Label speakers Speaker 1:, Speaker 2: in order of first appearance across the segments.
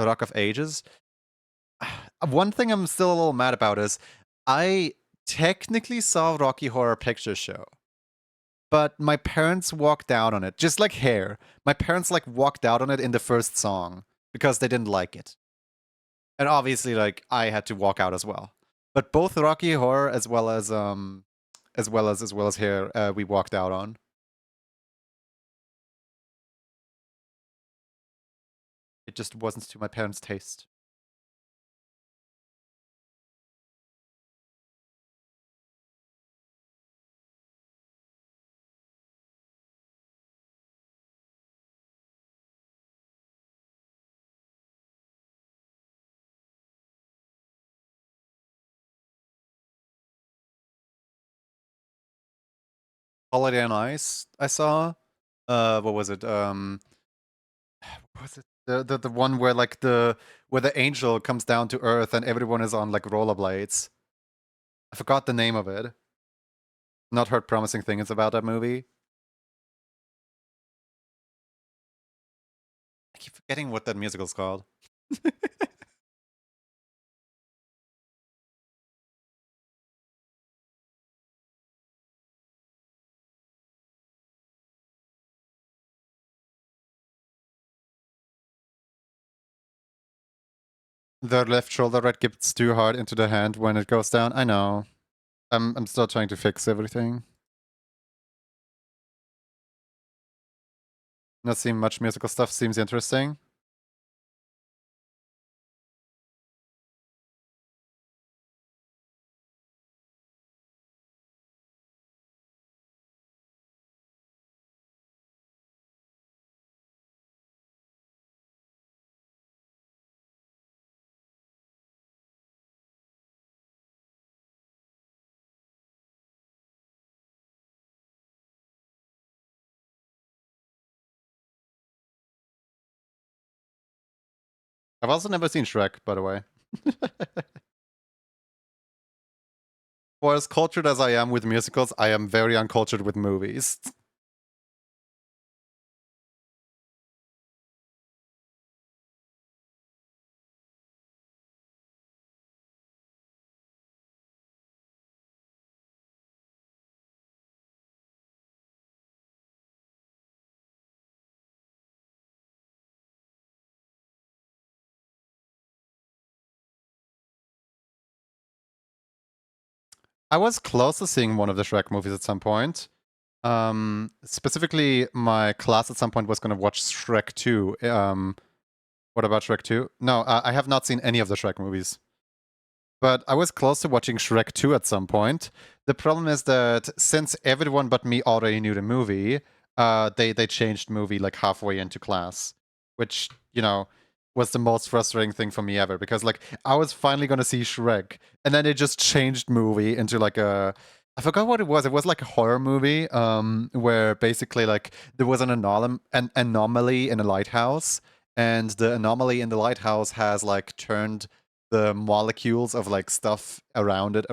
Speaker 1: Rock of Ages. One thing I'm still a little mad about is I technically saw Rocky Horror Picture Show, but my parents walked out on it, just like Hair. My parents like walked out on it in the first song because they didn't like it. And obviously like I had to walk out as well. But both Rocky Horror as well as Hair we walked out on. It just wasn't to my parents' taste. Holiday on Ice, I saw. What was it? What was it? The one where like where the angel comes down to Earth and everyone is on like rollerblades. I forgot the name of it. Not heard promising things about that movie. I keep forgetting what that musical's called. The left shoulder red gets too hard into the hand when it goes down. I know. I'm still trying to fix everything. Not seeing much musical stuff seems interesting. I've also never seen Shrek, by the way. For as cultured as I am with musicals, I am very uncultured with movies. I was close to seeing one of the Shrek movies at some point. Specifically, my class at some point was going to watch Shrek 2. What about Shrek 2? No, I have not seen any of the Shrek movies. But I was close to watching Shrek 2 at some point. The problem is that since everyone but me already knew the movie, they changed movie like halfway into class, which, was the most frustrating thing for me ever, because like I was finally gonna see Shrek, and then it just changed movie into like I forgot what it was. It was like a horror movie, where basically like there was an anomaly in a lighthouse, and the anomaly in the lighthouse has like turned the molecules of like stuff around it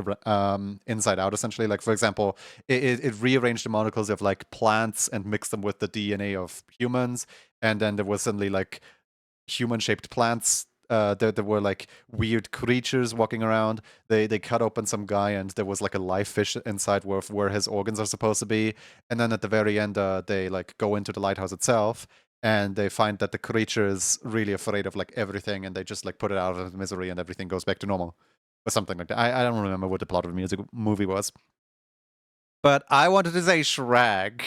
Speaker 1: inside out, essentially. Like for example, it rearranged the molecules of like plants and mixed them with the DNA of humans, and then there was suddenly like human-shaped plants. There were like weird creatures walking around. They cut open some guy, and there was like a live fish inside where his organs are supposed to be. And then at the very end, they like go into the lighthouse itself, and they find that the creature is really afraid of like everything, and they just like put it out of misery, and everything goes back to normal, or something like that. I don't remember what the plot of the music movie was, but I wanted to say Shrek.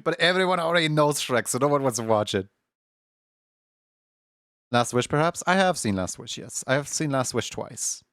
Speaker 1: But everyone already knows Shrek, so no one wants to watch it. Last Wish, perhaps? I have seen Last Wish, yes. I have seen Last Wish twice.